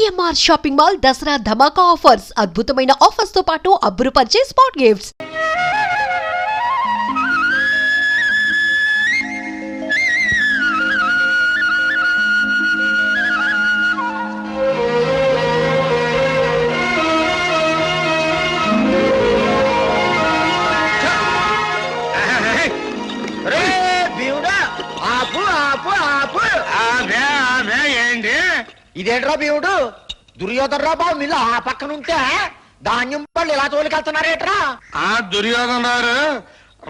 CMR shopping mall Dasara ధమాకా offers అద్భుతమైన offers తో పాటు అబ్బురుపరిచే స్పాట్ గిఫ్ట్స్. ఇదేంట్రా భీముడు దుర్యోధనరా బాబు మిల్లు ఆ పక్కన ఉంటే ధాన్యం పళ్ళు ఇలా తోలికెళ్తున్నారేట్రా? ఆ దుర్యోధనారు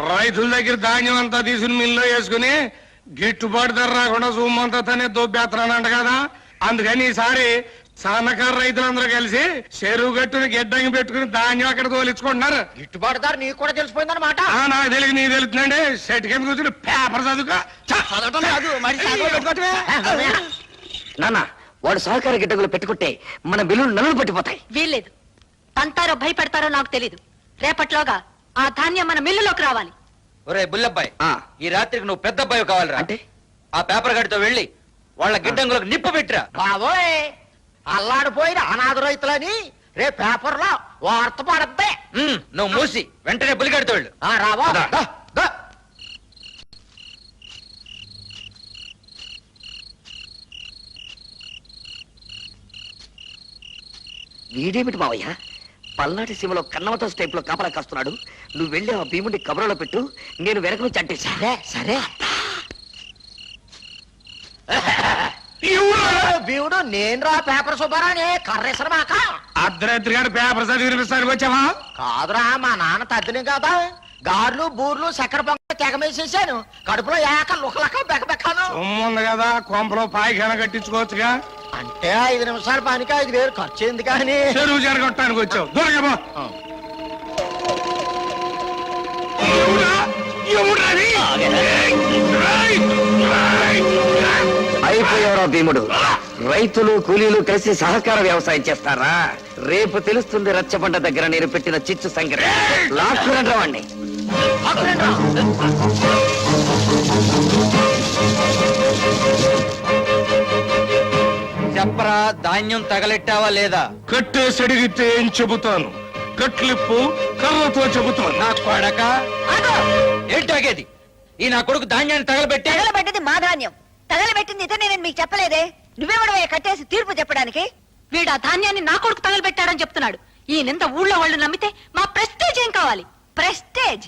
రైతుల దగ్గర ధాన్యం అంతా తీసుకుని మిల్లో వేసుకుని గిట్టుబాటు ధర రాకుండా సొమ్మంతా తనే దొబ్బేస్తున్నానంట కదా. అందుకని ఈసారి సన్నకారు రైతులందరూ కలిసి చెరువు గట్టుని గిడ్డంగి పెట్టుకుని ధాన్యం అక్కడ తోలించుకుంటున్నారు. గిట్టుబాటు ధర నీకు కూడా తెలిసిపోయిందన్నమాట. నాకు తెలియదు నీకు తెలుస్తుందండి. సెట్ కింద కూర్చుని పేపర్ చదువుకో. నాన్న వాడు సహకార గిడ్డంగులు పెట్టుకుంటే మన బిల్లులు నలులు పట్టిపోతాయి. వీల్లేదు. తంతారో భయపెడతారో నాకు తెలీదు. రేపట్లోగా ఆ ధాన్యం మన మిల్లులోకి రావాలి. ఒరే బుల్లబ్బాయి, ఈ రాత్రికి నువ్వు పెద్ద అబ్బాయి కావాలిరా. అంటే ఆ పేపర్ గడితో వెళ్ళి వాళ్ళ గిడ్డంగులకు నిప్పు పెట్టిరా. బాబోయ్, అల్లాడిపోయిన అనాథ రైతులని రేపు పేపర్ లో వార్త పడద్దే. నువ్వు మూసి వెంటనే బుల్లిగడితో వెళ్ళు. రావా వీడేమిటి మావయ్య పల్నాటి సీమలో కన్నవతో స్టైప్ లో కాపలా కాస్తున్నాడు. నువ్వు వెళ్ళి ఆ భీముడి కబరలో పెట్టు, నేను వెనక నుంచి అంటేసా. సరే భీముడు నేను రా పేపర్ సుబ్బారాని కర్రేసరమాక అర్ధరాత్రి గారు పేపర్ చదివి వినిపిస్తానికి వచ్చావా? కాదురా, మా నాన్న తద్దిని కదా గార్లు బూర్లు చక్కెర పొంగ తెగమేసేసాను. కడుపులో ఏక లుకలక బెక్కబెక్కాను. ఉంది కదా కొంపలో పాయిఖాన కట్టించుకోవచ్చుగా. అంటే 5 నిమిషాల పనికి 5,000 ఖర్చు అయింది కానీ చెరువు జరగొట్టడానికి వచ్చావు. దొరకబో అయిపోయారా భీముడు? రైతులు కూలీలు కలిసి సహకార వ్యవసాయం చేస్తారా? రేపు తెలుస్తుంది రచ్చబండ దగ్గర నేను పెట్టిన చిచ్చు సంఖ్య. లాక్కురండి వాణ్ణి. చెప్పరా, ధాన్యం తగలెట్టావా లేదా? కట్టేసి అడిగితే ఏం చెబుతాను? కట్లిప్పు కర్రతో చెబుతాను. నా కొడక ఏంటాగేది? ఈ నా కొడుకు ధాన్యాన్ని తగలబెట్టేది మా ధాన్యం. తగలబెట్టింది ఇతనే, నేను మీకు చెప్పలేదే. నువ్వెవడవే కట్టేసి తీర్పు చెప్పడానికి? వీడు ఆ ధాన్యాన్ని నా కొడుకు తగలబెట్టాడని చెప్తున్నాడు. ఈ నింద ఊళ్ళో వాళ్ళు నమ్మితే మా ప్రెస్టేజ్ ఏం కావాలి? ప్రెస్టేజ్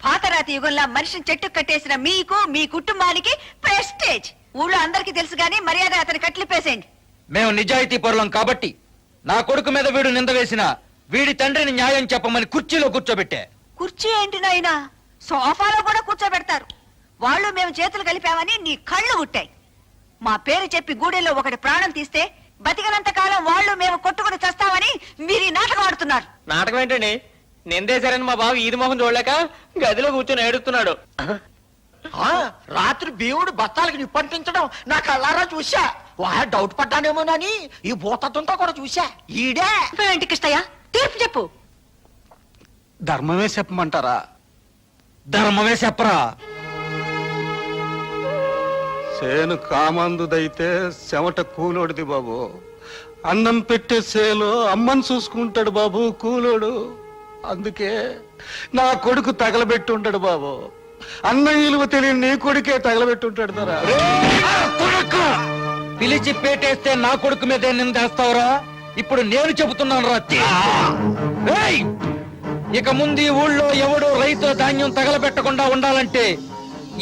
పాతరాతి యుగంలో మనిషిని చెట్టు కట్టేసిన మీకు, మీ కుటుంబానికి ప్రెస్టేజ్. ఊళ్ళో అందరికీ తెలుసు గానీ మర్యాద అతని కట్లిపేసేయండి. మేము నిజాయితీ పరులం కాబట్టి నా కొడుకు మీద వీడు నింద వేసిన వీడి తండ్రిని న్యాయం చెప్పమని కుర్చీలో కూర్చోబెట్టే. కుర్చీ ఏంటి నాయనా, సోఫాలో కూడా కూర్చోబెడతారు. వాళ్ళు మేము చేతులు కలిపామని నీ కళ్ళు ఉట్టాయి. మా పేరు చెప్పి గూడెల్లో ఒకటి ప్రాణం తీస్తే బతికినంత కాలం వాళ్ళు మేము కొట్టుకుని చేస్తామని మీరు ఈ నాటకం ఆడుతున్నారు. నాటకం ఏంటండి? నిందేశారని మా బాబు ఈది మొహం చూడలేక గదిలో కూర్చొని ఏడుస్తున్నాడు. రాత్రి భీముడు బత్తాలకి నిప్పంటించడం నా కళ్ళారా చూసా. డౌట్ పడ్డానేమోనని ఈ భూతత్వంతో కూడా చూసా. ఈడే ఏంటి కృష్ణయ్య, తీర్పు చెప్పు. ధర్మమే చెప్పమంటారా? ధర్మమే చెప్పరా. సేను కామందుదైతే చెమట కూలోడిది బాబు. అన్నం పెట్టే సేలో అమ్మని చూసుకుంటాడు బాబు కూలోడు. అందుకే నా కొడుకు తగలబెట్టి ఉంటాడు బాబు. అన్నం విలువ తెలియని నీ కొడుకే తగలబెట్టుంటాడు ధర. పిలిచి పేటేస్తే నా కొడుకు మీదే నిందేస్తావురా? ఇప్పుడు నేను చెబుతున్నాను రా. ఇక ముందు ఈ ఊళ్ళో ఎవడో రైతుల ధాన్యం తగలబెట్టకుండా ఉండాలంటే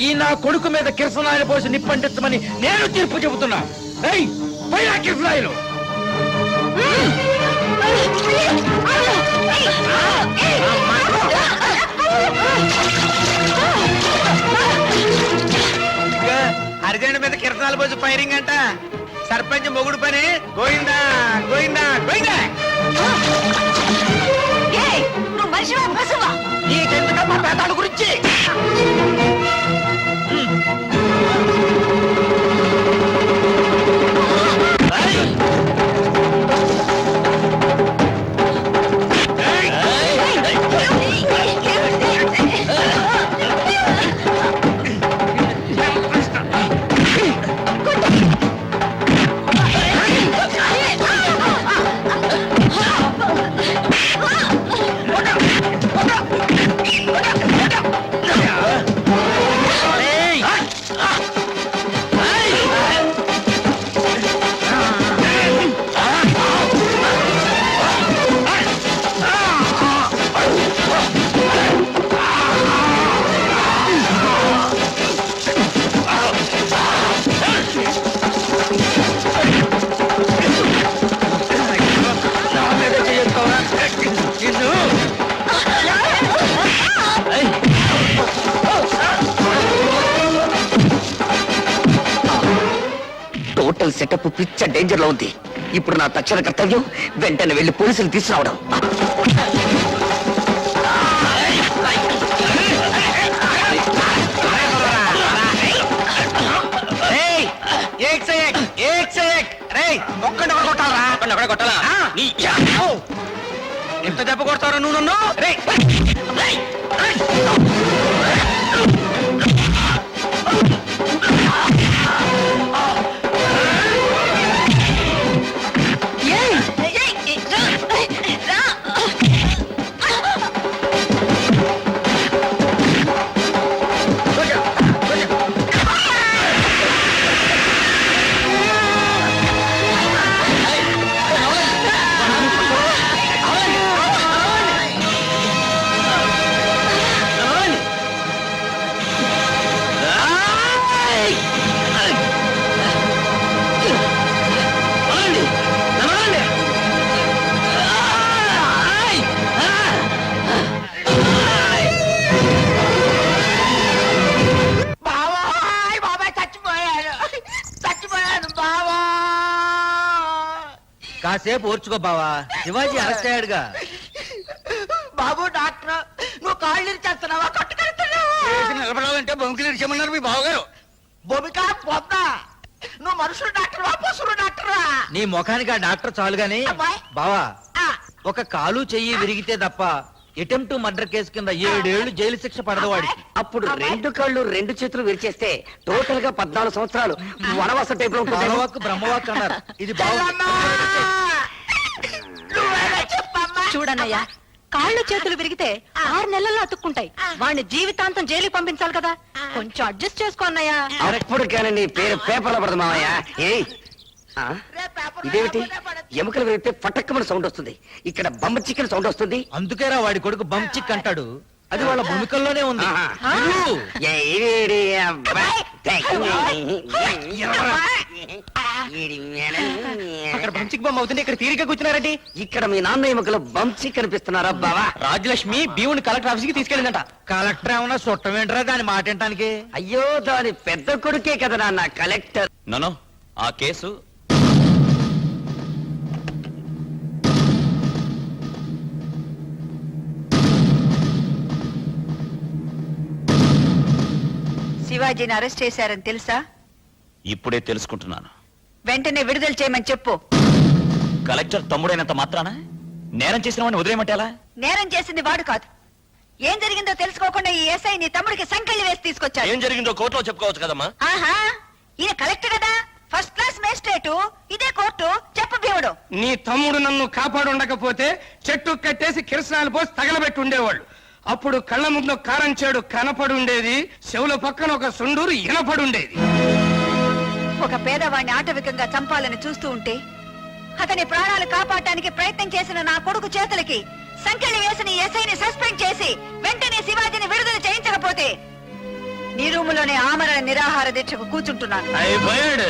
ఈ నా కొడుకు మీద కిరసనాయలు పోసి నిప్పంటించమని నేను తీర్పు చెబుతున్నా. కిరసనాయలు అర్జెంట్ మీద కిరసనాలు పోసి ఫైరింగ్ అంట. సర్పంచ్ మొగుడు పని గోయిందా గోయిందా గోయిందా. నువ్వు మనిషివా పశువా? నీకెందుకమ్మా పేదాల గురించి? సెటప్ పిచ్చ డేంజర్ లో ఉంది. ఇప్పుడు నా తక్షణ కర్తవ్యం వెంటనే వెళ్లి పోలీసులు తీసుకురావడం. ఎంత దెబ్బ కొడతారా నువ్వు నన్ను? బాబాయ్ బాబాయ్ చచ్చిపోయాను చచ్చిపోయాను బాబా. కాసేపు ఓర్చుకో బావా, శివాజీ అరెస్ట్ అయ్యాడుగా. బాబు డాక్టర్ నువ్వు కాళ్ళు చేస్తున్నావా కట్టుకెళ్తున్నావా? నిలబడాలంటే బొంకిలు ఇచ్చామన్నారు మీ బావగారు. భూమిక పొద్దా నువ్వు మనుషులు డాక్టర్వా పశువులు డాక్టర్వా? నీ ముఖానికి ఆ డాక్టర్ చాలు గాని అబ్బాయ్. బావా, ఆ, ఒక కాలు చెయ్యి విరిగితే తప్ప అటెంప్ట్ మర్డర్ కేసు కింద 7 ఏళ్లు జైలు శిక్ష పడదు వాడికి. అప్పుడు 2 కాళ్ళు 2 చేతులు విరిచేస్తే టోటల్ గా 14 సంవత్సరాలు వనవాస టైప్ లో ఉంటుంది. బాలవాక్ బ్రహ్మవాక్ అన్నారు. ఇది బాగుంది. చెల్లమ్మా! నువ్వేనా చెప్పమ్మా? చూడన్నయ్యా, కాళ్ళు చేతులు విరిగితే 6 నెలల్లో అతుక్కుంటాయి. వాడిని జీవితాంతం జైలుకి పంపించాలి కదా, కొంచెం అడ్జస్ట్ చేసుకో అన్నయ్యా. అప్పుడు కానీ నీ పేరు పేపర్లో పడదు మామయ్య. ఏయ్ ఆ? రేపు పేపర్లో ఇదేమిటి రాబోతే పడదు. ఎముకలు విరిగితే పటక్కమని సౌండ్ వస్తుంది, ఇక్కడ బొమ్మ చికెన్ సౌండ్ వస్తుంది. అందుకేరా వాడి కొడుకు బంచిక్ అంటాడు. అది వాళ్ళ భూమికల్లోనే ఉంది. ఆహా. విను. ఏయ్ అబ్బాయ్. అక్కడ పంచిక్ బొమ్మ అవుతుంది, ఇక్కడ తీరిక కూర్చున్నారండి. ఇక్కడ మీ నాన్న ఎముకలు బంచి కనిపిస్తున్నారా బావా? రాజలక్ష్మి భీముని కలెక్టర్ ఆఫీస్ కి తీసుకెళ్ళిందంట. కలెక్టర్ ఏమన్నా చుట్టమేంటరా దాని మాట వినటానికి? అయ్యో దాని పెద్ద కొడుకే కదా నాన్న కలెక్టర్. నో ఆ కేసు శివాజీని అరెస్ట్ చేశారని తెలుసా? ఇప్పుడే తెలుసుకుంటున్నాను. వెంటనే విడుదల చేయమని చెప్పు. కలెక్టర్ తమ్ముడైనంత మాత్రాన నేరం చేసిన వాడిని వదిలేయమంటే ఎలా? నేరం చేసింది వాడు కాదు. ఏం జరిగిందో తెలుసుకోకుండా ఈ ఎస్ఐ నీ తమ్ముడికి సంకెళ్ళి వేసి తీసుకొచ్చాడు. ఏం జరిగిందో కోర్టులో చెప్పుకోవచ్చు కదమ్మా. ఆహా, ఈయన కలెక్టర్ కదా, ఫస్ట్ క్లాస్ మేజిస్ట్రేటు. ఇదే కోర్టు. చెప్పు భీముడు. నీ తమ్ముడు నన్ను కాపాడు ఉండకపోతే చెట్టు కట్టేసి కిరసనాలు పోసి తగలబెట్టి ఉండేవాళ్ళు. అప్పుడు కళ్ళ ముందు కారం చేడు కనపడి ఉండేది, చెవుల పక్కన ఒక సుండూరు ఇనపడి ఉండేది. ఒక పేదవాడిని ఆటవికంగా చంపాలని చూస్తూ ఉంటే అతని ప్రాణాలు కాపాడటానికి ప్రయత్నం చేసిన నా కొడుకు చేతులకి సంకెళ్ళి వేసిన ఎస్ఐని సస్పెండ్ చేసి వెంటనే శివాజీని విడుదల చేయించకపోతే నీ రూములోనే ఆమరణ నిరాహార దీక్షకు కూర్చుంటున్నాను. అయిపోయాడు.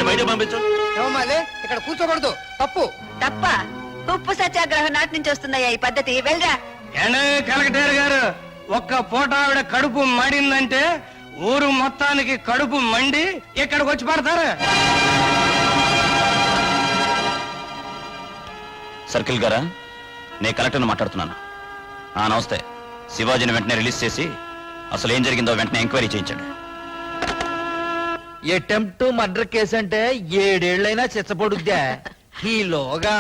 బయట పంపించు. ఇక్కడ కూర్చోకూడదు, తప్పు. తప్ప ఉప్పు సత్యాగ్రహం నాటి నుంచి వస్తుందయ్యా ఈ పద్ధతి. వెళ్ళరా. ఏండే కలెక్టర్ గారు, ఒక్క పూట ఆవిడ కడుపు మండిందంటే ఊరు మొత్తానికి కడుపు మండి ఇక్కడికి వచ్చి పడతారు. సర్కిల్ గారా, నేను కలెక్టర్ని మాట్లాడుతున్నాను. నమస్తే. శివాజీని వెంటనే రిలీజ్ చేసి అసలు ఏం జరిగిందో వెంటనే ఎంక్వైరీ చేయించండి. అటెంప్ట్ మర్డర్ కేసు అంటే 7 ఏళ్ళైనా చిచ్చపడుద్దా? ఈలోగా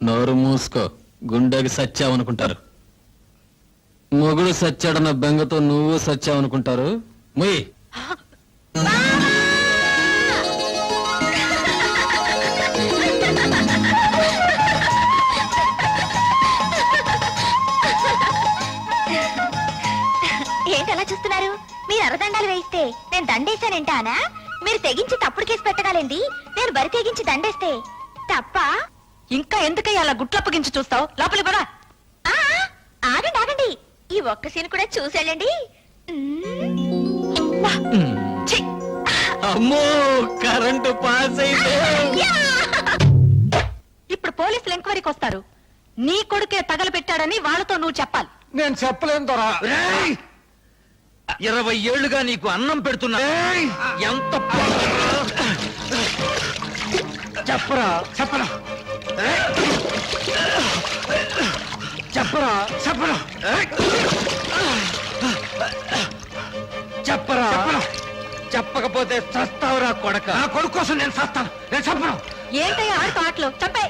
నోరు మూసుకో, గుండెకి సచ్చావనుకుంటారు. మొగుడు సచ్చాడన్న బెంగతో నువ్వు సచ్చావనుకుంటారు. ముయ్ ఏంటి అలా చూస్తున్నారు? మీరు అరదండాలు వేయిస్తే నేను దండేశానంటానా? మీరు తెగించి తప్పుడు కేసు పెట్టగలండి, నేను బరి తెగించి దండేస్తే తప్ప? ఇంకా ఎందుకయ్యా అలా గుట్లప్పగించి చూస్తావు? లోపలి కూడా. ఆగండి ఆగండి, ఈ ఒక్క సీన్ కూడా చూసేళ్ళండి. అమ్మో, కరెంటు పాస్ అయితే ఇప్పుడు పోలీసులు ఎంక్వైరీకి వస్తారు. నీ కొడుకే తగలబెట్టాడని వాళ్ళతో నువ్వు చెప్పాలి. నేను చెప్పలేను దొరా. 20 ఏళ్లుగా నీకు అన్నం పెడుతున్నా. ఎంత చెప్పరా చెప్పరా చెప్పరా చెప్పరా చెప్పరా చెప్పకపోతే చస్తావురా కొడక. నా కొడుకు కోసం నేను చేస్తాను. నేను చెప్పను. ఏంటయ్యా ఆడుతూ ఆటలు చంపే.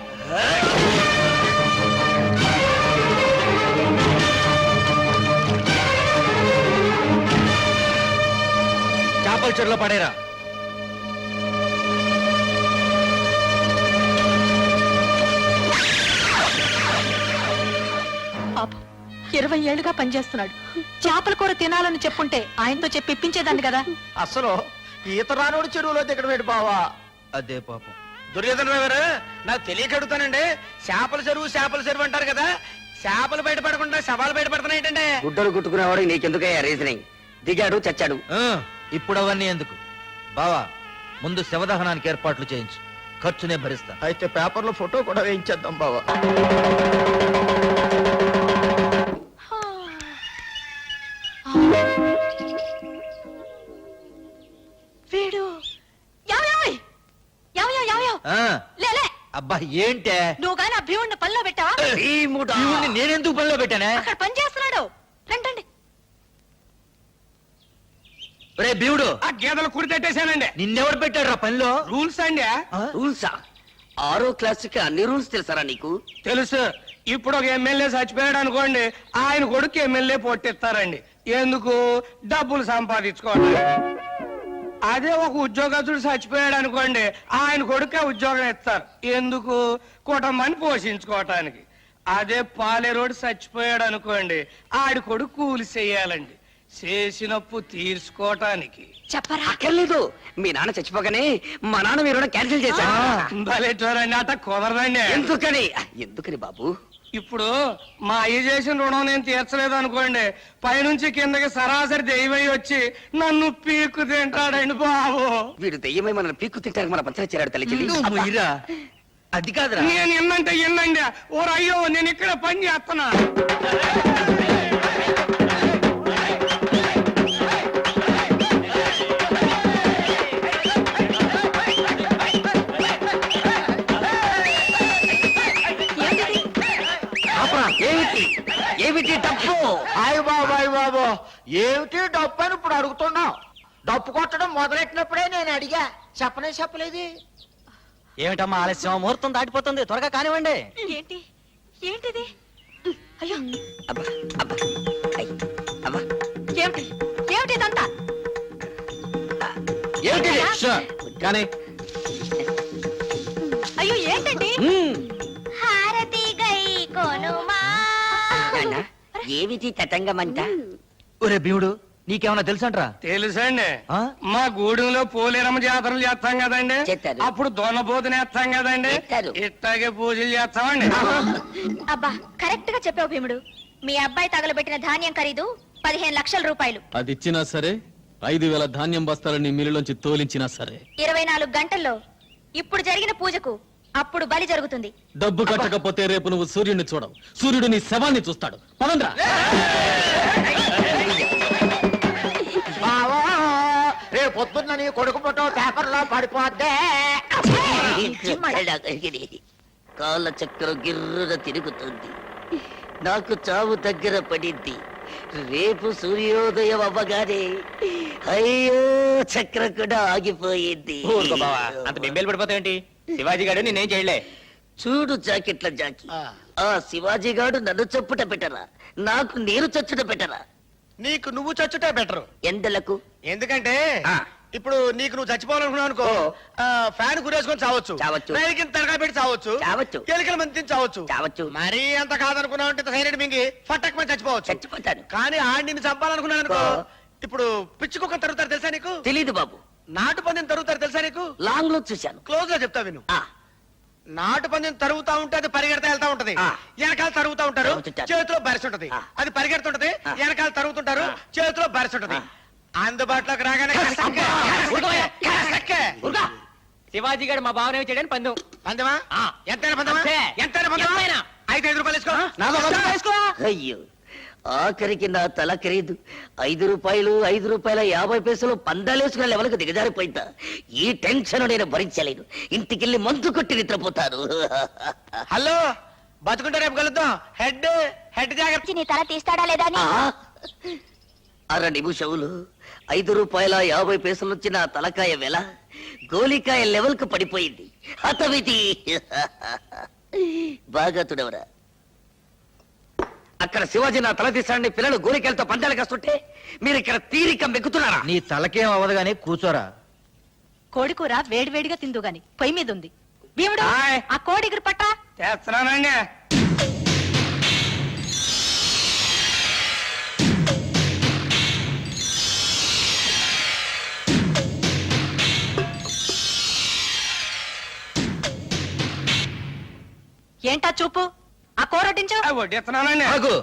చేపల చెరులో పడేరా. పాపం 20 ఏళ్లుగా పనిచేస్తున్నాడు. చేపల కూర తినాలని చెప్పుంటే ఆయనతో చెప్పి ఇప్పించేదాన్ని కదా. అసలు ఈత రానోడు చెరువులో దిగడం ఏంటి బావా? అదే పాపం. దుర్యోధన గారు నాకు తెలియక అడుగుతానండి. చేపల చెరువు అంటారు కదా, చేపలు బయటపడకుండా శవాలు బయటపడుతున్నాయి ఏంటంటే? గుడ్డలు కుట్టుకునేవాడు నీకెందుకయ్యా రీజనింగ్? దిగాడు చచ్చాడు. ఇప్పుడు అవన్నీ ఎందుకు బావా, ముందు శవదహనానికి ఏర్పాట్లు చేయించు, ఖర్చునే భరిస్తా. అయితే పేపర్లో ఫోటో కూడా వేయించేద్దాం బావా. వీడు లేలే. అబ్బా ఏంటే నువ్వు కానీ ఆ భీముడిని పనిలో పెట్టావా? భీముడిని నేనెందుకు పనిలో పెట్టానే? అక్కడ పని చేస్తున్నాడు. రండి. రే భీముడు, ఆ గేదెలు కుడి తట్టేశానండి. నిన్నెవడు పెట్టాడు రా పనిలో? రూల్స్ అండి. రూల్సా? 6వ క్లాసుకి అన్ని రూల్స్ తెలుసారా నీకు? తెలుసు. ఇప్పుడు ఒక ఎమ్మెల్యే చచ్చిపోయాడు అనుకోండి, ఆయన కొడుకు ఎమ్మెల్యే పొట్టిస్తారండి. ఎందుకు? డబ్బులు సంపాదించుకోవడానికి. అదే ఒక ఉద్యోగస్తుడు చచ్చిపోయాడు అనుకోండి, ఆయన కొడుకే ఉద్యోగం ఇస్తారు. ఎందుకు? కుటుంబాన్ని పోషించుకోవటానికి. అదే పాలేరోడు చచ్చిపోయాడు అనుకోండి, ఆడి కొడుకు కూలి చెయ్యాలండి, చేసినప్పు తీర్చుకోవటానికి. చెప్పరా? అక్కర్లేదు. మీ నాన్న చచ్చిపోగానే మా నాన్న మీరు క్యాన్సిల్ చేశారు. భలేటోరండి, అట కుదరదండి. ఎందుకని బాబు? ఇప్పుడు మా అయ్య చేసిన రుణం నేను తీర్చలేదు అనుకోండి, పైనుంచి కిందకి సరాసరి దెయ్యమై వచ్చి నన్ను పీక్కు తింటాడండి బాబు. వీడు దెయ్యమై మన పీక్కు తింటానికి మన పత్ర చేరాడు తల్లి. అది కాదురా. నేను ఎన్నంటే ఎన్నండి. ఓ అయ్యో, నేను ఇక్కడ పని చేస్తున్నా. ఏమిటి డప్పు? అయ్య బాబు ఏమిటి డప్పు అని ఇప్పుడు అడుగుతున్నావు? డప్పు కొట్టడం మొదలెట్టినప్పుడే నేను అడిగా, చెప్పలేదు. ఏమిటమ్మా ఆలస్యం? ముహూర్తం దాటిపోతుంది, త్వరగా కానివ్వండి. ఏంటిది? అయ్యో, అబ్బా అబ్బా ఐ, అబ్బా ఏమిటి ఇదంతా? కానీ అయ్యో ఏంటండి? హారతి గై కొనుమా. నాన్న, ఏమిటి తతంగమంట? ఒరే భీముడు, నీకేమన్నా తెలుసంట్రా? తెలుసండి. ఆ? మా గూడెంలో పోలేరమ్మ జాతరలు చేస్తాం కదండి, చేస్తారు. అప్పుడు దొన్నపోతుని వేస్తాం కదండి, చేస్తారు. ఇట్లాగే పూజలు చేస్తామండి. అబ్బా, కరెక్ట్ గా చెప్పావు భీముడు. మీ అబ్బాయి తగలబెట్టిన ధాన్యం ఖరీదు 15 లక్షల రూపాయలు. అది ఇచ్చినా సరే, 5,000 ధాన్యం బస్తాలని మిల్లులోంచి తోలించినా సరే 24 గంటల్లో ఇప్పుడు జరిగిన పూజకు అప్పుడు బలి జరుగుతుంది. డబ్బు కట్టకపోతే రేపు నువ్వు సూర్యుడిని చూడవు, సూర్యుడు నీ శవాన్ని చూస్తాడు. పదండ్రా. బావా, రేపు పొద్దున్న నీ కొడుకు ఫోటో పేపర్లో పడిపోద్దే. కాళ్ళ చక్రం గిర్రున తిరుగుతుంది. నాకు చావు దగ్గర పడింది. రేపు సూర్యోదయం అవ్వగానే అయ్యో చక్రం కూడా ఆగిపోయింది. అంత బింబేలు పడిపోతాయేంటి? శివాజీ గారు నేనేం చేయలే. చూడు జాకెట్ల జాకి, ఆ శివాజీ గారు నన్ను చప్పుట పెట్టరా, నాకు నేను చచ్చుట పెట్టరా? నీకు నువ్వు చచ్చుటే బెటర్. ఎండలకు ఎందుకంటే ఆ. ఇప్పుడు నీకు నువ్వు చచ్చిపోవాలనుకున్నావు అనుకో, ఫ్యాన్ గురేసుకొని చావచ్చు, చావచ్చు. రైలు కింద తలకాయ పెట్టి చావచ్చు, చావచ్చు. ఎలుకల మంది చావచ్చు. చావచ్చు. మరీ అంత కాదనుకున్నావు అంటే సైలెంట్ మింగి ఫట్టక్ మంది చచ్చిపోవచ్చు. చచ్చిపోతాను. కానీ ఆడి నిన్ను చంపాలనుకున్నాను అనుకో, ఓ. ఇప్పుడు పిచ్చి కుక్కను తరుగుతారు తెలుసా నీకు? తెలీదు బాబు. నాటు పందిని తరుగుతారు తెలుసా నీకు? లాంగ్ లో చూశాను. క్లోజ్ గా చెప్తా విను. ఆ, నాటు పందిని తరుగుతా ఉంటే అది పరిగెడతా వెళ్తా ఉంటది, ఆ. వెనకాల తరుగుతా ఉంటారు, తరుగుతుంటారు. చేతిలో బరిసి ఉంటది. ఆ. అది పరిగెడుతుంటది, ఆ. వెనకాల తరుగుతుంటారు, ఆ. చేతిలో బరిసి ఉంటది. ఆ. అందుబాటులోకి రాగానే కసక్కే, కసక్కే. శివాజీ గారు మా బావనే చేయడానికి పందెం. పందెమా? ఎంతైనా పందెమా? అంతే. ఎంతైనా పందెమా? అయితే 5 రూపాయలు వేసుకో. అయ్యో ఆఖరికి నా తల ఖరీదు 5 రూపాయలు 5 రూపాయల 50 పందాలేసుకున్న లెవెల్కు దిగజారిపోయిందా. ఈ టెన్షన్ నేను భరించలేను. ఇంటికెళ్ళి మందు కొట్టి నిద్రపోతాను. హలో బతుకుంటే రేపు కలుద్దాం. హెడ్ జాగ్రత్త. నీ తల తీస్తాడా లేదా అని అర నిమిషములు 5 రూపాయల 50 వచ్చిన ఆ తలకాయ వెల గోలికాయ లెవెల్కు పడిపోయింది. హతమితి. బాగా తుడవరా. అక్కడ శివాజీ నా తల తీస్తాడని పిల్లలు గోలికాయలతో పందాలు కాస్తుంటే మీరు ఇక్కడ తీరిక మెక్కుతున్నారా? నీ తలకేం అవ్వదు గానీ కూర్చోరా. కోడికూర వేడివేడిగా తిందు గాని పొయ్యి మీద ఉంది. భీముడు ఆయ్. ఆ కోడి ఎగురు పట్టా. చేస్తున్నానండి. ఏంటా చూపు? ఆ కూర వడ్డించు. వడ్డిస్తున్నానండి. ఆగు.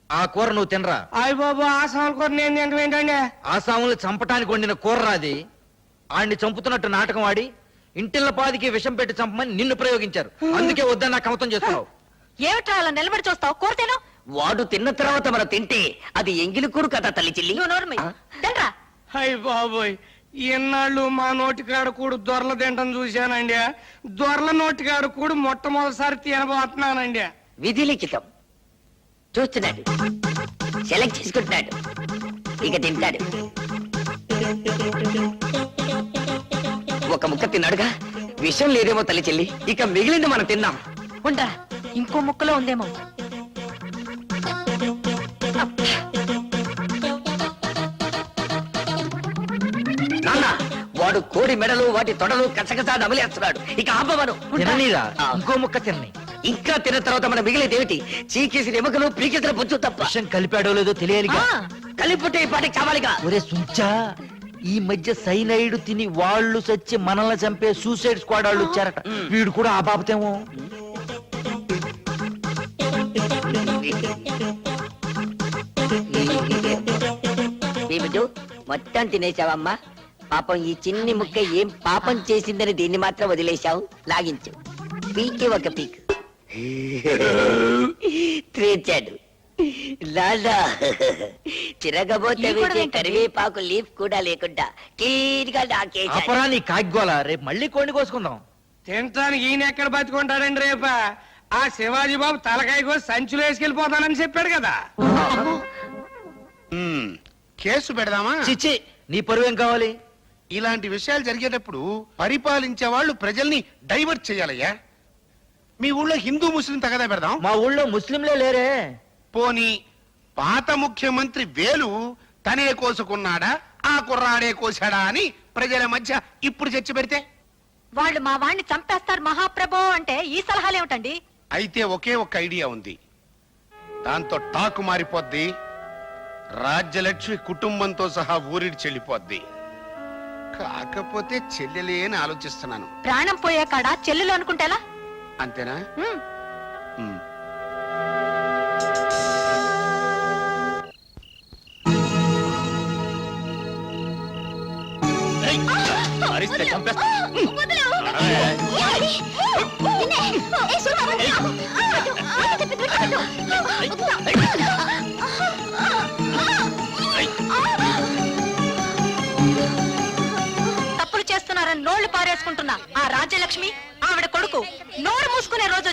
ఆ కూర నువ్వు తినరా. అయ్య బాబు ఆ సాల్ కూర నేను తింటాం ఏంటండి? ఆసాములు చంపటానికి వండిన కూర రాది. ఆడిని చంపుతున్నట్టు నాటకం ఆడి ఇంటిల్ల పాదికి విషం పెట్టి చంపమని నిన్ను ప్రయోగించారు. అందుకే వద్దని నాకు కమతం చేస్తున్నావు. ఏమిట్రా అలా నిలబడి చూస్తావు? కూర తిను. వాడు తిన్న తర్వాత మనం తింటే అది ఎంగిలి కూడు కదా తల్లి చెల్లి. నువ్వు నోరు మూయి. తినరా. అయ్య బాబోయ్ ఇన్నాళ్ళు మా నోటికాడ కూడు దొరల తింటం చూశానండి. దొరల నోటికాడ కూడు మొట్టమొదటిసారి తినబోతున్నానండి. విధి లిఖితం. చూస్తున్నాడు, సెలెక్ట్ చేసుకుంటున్నాడు, ఇక తింటాడు. ఒక ముక్క తిన్నాడుగా, విషయం లేదేమో తల్లి చెల్లి. ఇక మిగిలింది మనం తిన్నాం. ఉండరా, ఇంకో ముక్కలో ఉందేమో. నాన్న వాడు కోడి మెడలు వాటి తొడలు కసకసా నమిలేస్తున్నాడు. ఇక ఆపవను. తిననీరా, ఇంకో ముక్క తినని. ఇంకా తిన్న తర్వాత మన మిగిలింది ఏమిటి? చీకేసిన ఎముకలు పీకేసిన బొచ్చు తప్ప. విషం కలిపాడో లేదో తెలియాలిగా. కలిపుట్టే ఈ పాటికి చావాలిగా. ఒరే సుంచా, ఈ మధ్య సైనైడ్ తిని వాళ్ళు చచ్చి మనల్ని చంపే సూసైడ్ స్క్వాడ్ వాళ్ళు వచ్చారట. వీడు కూడా ఆ బాబతేమో. ఏమిటో మొత్తం తినేశావమ్మా? పాపం ఈ చిన్ని ముక్క ఏం పాపం చేసిందని దీన్ని మాత్రం వదిలేశావు. లాగించు, పీకి ఒక పీక్ తీర్చాడు. లాలా తిరగబోతే కరివేపాకు లీఫ్ కూడా లేకుండా క్లీన్గా నాకేశాడు. అపరా నీ కాగ్గోల. రేపు మళ్ళీ కోడిని కోసుకుందాం. తినటానికి ఈయన ఎక్కడ బతుకుంటాడండి రేప? ఆ శివాజీ బాబు తలకాయ కోసి సంచులు వేసుకెళ్ళిపోతానని చెప్పాడు కదా. కేసు పెడదామా? చిచ్చి, నీ పరువేం కావాలి? ఇలాంటి విషయాలు జరిగేటప్పుడు పరిపాలించే వాళ్ళు ప్రజల్ని డైవర్ట్ చేయాలయ్యా. మీ ఊళ్ళో హిందూ ముస్లిం తగదా పెడదాం. మా ఊళ్ళో ముస్లింలే లేరే. పోనీ పాత ముఖ్యమంత్రి వేలు తనే కోసుకున్నాడా ఆ కుర్రాడే కోసాడా అని ప్రజల మధ్య ఇప్పుడు చర్చ పెడితే? వాళ్ళు మా వాణ్ణి చంపేస్తారు మహాప్రభో అంటే ఈ సలహాలేమిటండి? అయితే ఒకే ఒక్క ఐడియా ఉంది. దాంతో టాకు మారిపోద్ది. రాజ్యలక్ష్మి కుటుంబంతో సహా ఊరిడి చెల్లిపోద్ది. కాకపోతే చెల్లెలే అని ఆలోచిస్తున్నాను. ప్రాణం పోయే కాడ చెల్లెలు అనుకుంటేలా? అంతేనా? ఉమ్. తప్పులు చేస్తున్నారని నోళ్లు పారేసుకుంటున్నా ఆ రాజ్యలక్ష్మి ఆవిడ కొడుకు నోరు మూసుకునే రోజు